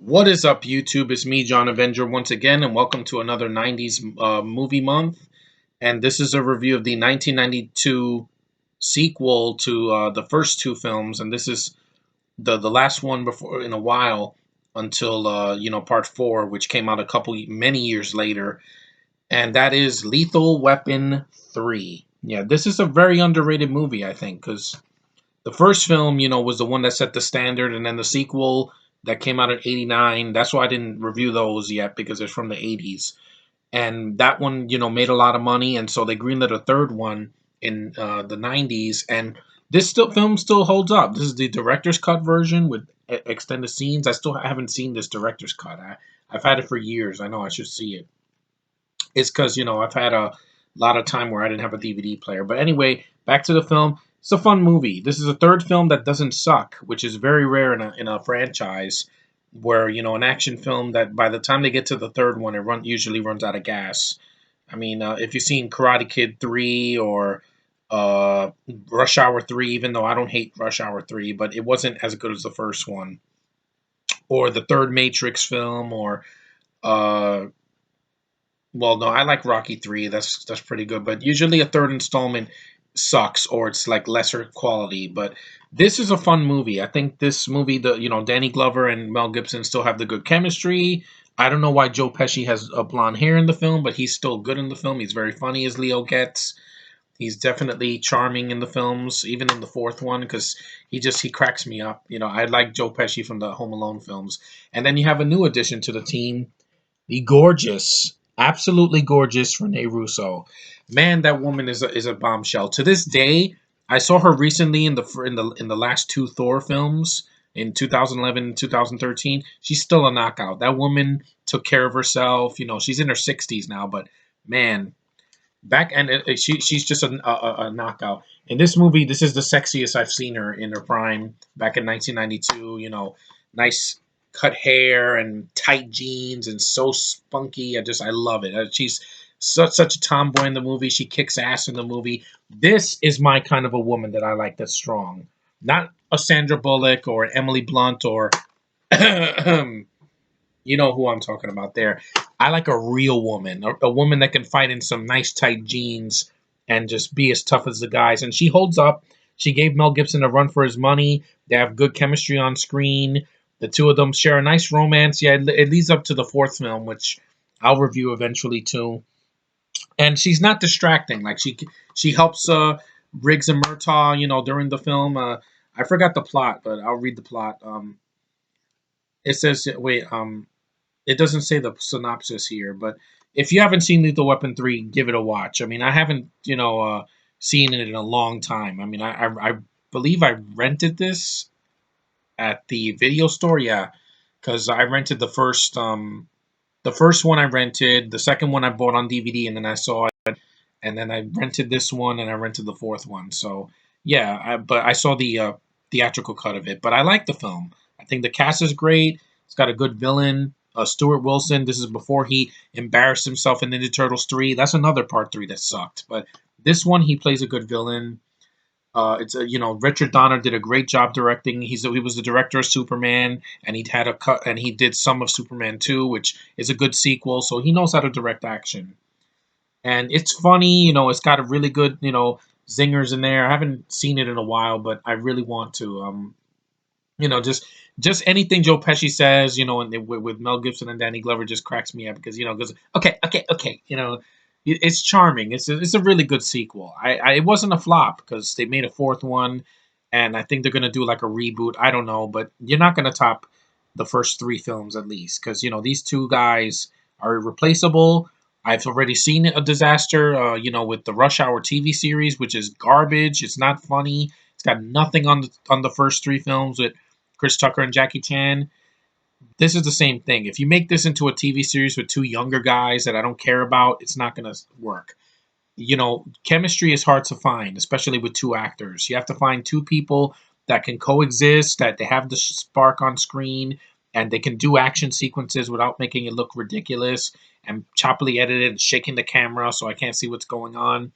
What is up, YouTube? It's me, John Avenger, once again, and welcome to another 90s movie month. And this is a review of the 1992 sequel to the first two films, and this is the last one before in a while until part four, which came out many years later, and that is Lethal Weapon 3. Yeah, this is a very underrated movie, I think, because the first film, was the one that set the standard, and then the sequel that came out in '89. That's why I didn't review those yet because it's from the '80s, and that one, made a lot of money, and so they greenlit a third one in the '90s, and film still holds up. This is the director's cut version with extended scenes. I still haven't seen this director's cut. I've had it for years. I know I should see it. It's because I've had a lot of time where I didn't have a DVD player. But anyway, back to the film. It's a fun movie. This is a third film that doesn't suck, which is very rare in a franchise where an action film that by the time they get to the third one, usually runs out of gas. I mean, if you've seen Karate Kid 3 or Rush Hour 3, even though I don't hate Rush Hour 3, but it wasn't as good as the first one, or the third Matrix film, or uh, well, no, I like Rocky 3. That's pretty good, but usually a third installment sucks or it's like lesser quality. But this is a fun movie. I think this movie, the Danny Glover and Mel Gibson still have the good chemistry. I don't know why Joe Pesci has a blonde hair in the film, but he's still good in the film. He's very funny as Leo gets. He's definitely charming in the films, even in the fourth one, because he cracks me up. I like Joe Pesci from the Home Alone films. And then you have a new addition to the team, the gorgeous, absolutely gorgeous Renee Russo. Man, that woman is a bombshell. To this day, I saw her recently in the last two Thor films in 2011 and 2013. She's still a knockout. That woman took care of herself. She's in her 60s now, but man, back and she's just a knockout. In this movie, this is the sexiest I've seen her in her prime back in 1992. Nice cut hair and tight jeans and so spunky. I love it. She's such a tomboy in the movie. She kicks ass in the movie. This is my kind of a woman that I like, that's strong. Not a Sandra Bullock or Emily Blunt or you know who I'm talking about there. I like a real woman, a woman that can fight in some nice tight jeans and just be as tough as the guys. And she holds up. She gave Mel Gibson a run for his money. They have good chemistry on screen. The two of them share a nice romance. Yeah, it leads up to the fourth film, which I'll review eventually too. And she's not distracting. Like she helps Briggs and Murtaugh, during the film. I forgot the plot, but I'll read the plot. It says, wait, it doesn't say the synopsis here, but if you haven't seen Lethal Weapon 3, give it a watch. I mean, I haven't, seen it in a long time. I mean, I believe I rented this at the video store, yeah, because I rented the first one I rented, the second one I bought on DVD, and then I saw it, and then I rented this one, and I rented the fourth one. So yeah, but I saw the theatrical cut of it. But I like the film. I think the cast is great. It's got a good villain, Stuart Wilson. This is before he embarrassed himself in Ninja Turtles 3. That's another part 3 that sucked. But this one, he plays a good villain. It's a Richard Donner did a great job directing. He was the director of Superman, and he'd had a cut, and he did some of Superman 2, which is a good sequel. So he knows how to direct action, and it's funny. It's got a really good zingers in there. I haven't seen it in a while, but I really want to. You know, just anything Joe Pesci says, and with Mel Gibson and Danny Glover just cracks me up because goes okay, okay, okay, it's charming. It's a really good sequel. It wasn't a flop because they made a fourth one, and I think they're gonna do like a reboot. I don't know, but you're not gonna top the first three films at least because these two guys are irreplaceable. I've already seen a disaster, with the Rush Hour TV series, which is garbage. It's not funny. It's got nothing on the first three films with Chris Tucker and Jackie Chan. This is the same thing. If you make this into a TV series with two younger guys that I don't care about, it's not going to work. Chemistry is hard to find, especially with two actors. You have to find two people that can coexist, that they have the spark on screen, and they can do action sequences without making it look ridiculous and choppily edited and shaking the camera so I can't see what's going on.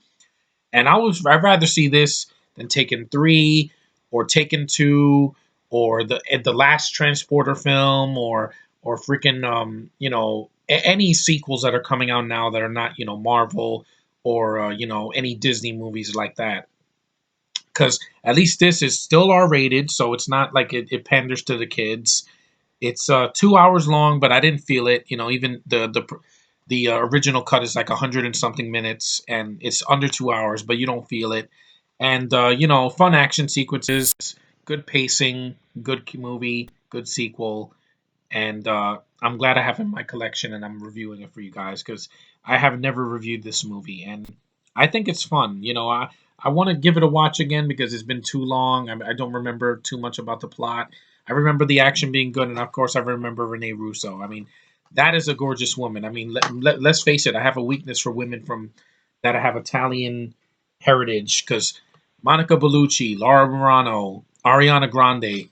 And I'd rather see this than Taken 3 or Taken 2 or the last Transporter film or or freaking any sequels that are coming out now that are not Marvel or any Disney movies like that. Because at least this is still R rated, so it's not like it panders to the kids. It's 2 hours long, but I didn't feel it. Even the original cut is like 100 and something minutes, and it's under 2 hours, but you don't feel it. And fun action sequences, good pacing, good movie, good sequel, and I'm glad I have it in my collection, and I'm reviewing it for you guys because I have never reviewed this movie, and I think it's fun. I want to give it a watch again because it's been too long. I don't remember too much about the plot. I remember the action being good, and of course, I remember Rene Russo. I mean, that is a gorgeous woman. I mean, let's face it. I have a weakness for women from that have Italian heritage because Monica Bellucci, Laura Marano, Ariana Grande,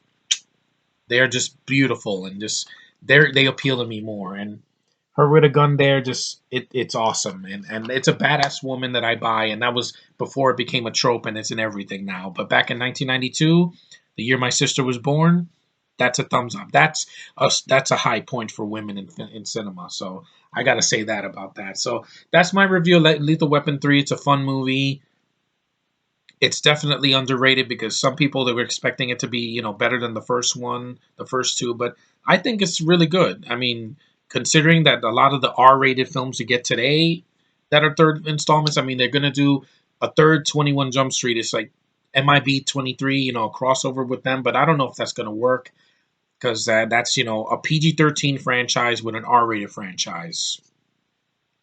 they're just beautiful and just they appeal to me more. And her with a gun there, just it's awesome. And it's a badass woman that I buy. And that was before it became a trope, and it's in everything now. But back in 1992, the year my sister was born, that's a thumbs up. That's a high point for women in cinema. So I got to say that about that. So that's my review of Lethal Weapon 3. It's a fun movie. It's definitely underrated because some people they were expecting it to be better than the first one, the first two, but I think it's really good. I mean, considering that a lot of the R-rated films you get today that are third installments, I mean they're gonna do a third 21 Jump Street. It's like MIB 23, a crossover with them, but I don't know if that's gonna work because that's a PG-13 franchise with an R-rated franchise.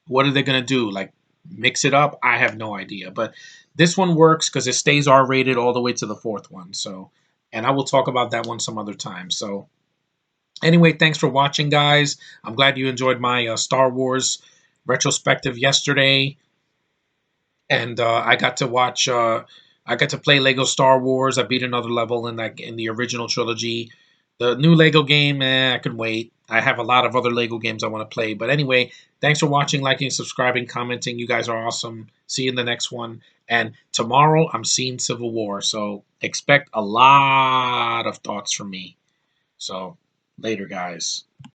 What are they gonna do? Like mix it up? I have no idea. But this one works because it stays R rated all the way to the fourth one. So, and I will talk about that one some other time. So, anyway, thanks for watching, guys. I'm glad you enjoyed my Star Wars retrospective yesterday, and I got to watch. I got to play Lego Star Wars. I beat another level in the original trilogy. The new Lego game, I can wait. I have a lot of other Lego games I want to play. But anyway, thanks for watching, liking, subscribing, commenting. You guys are awesome. See you in the next one. And tomorrow I'm seeing Civil War, so expect a lot of thoughts from me. So later, guys.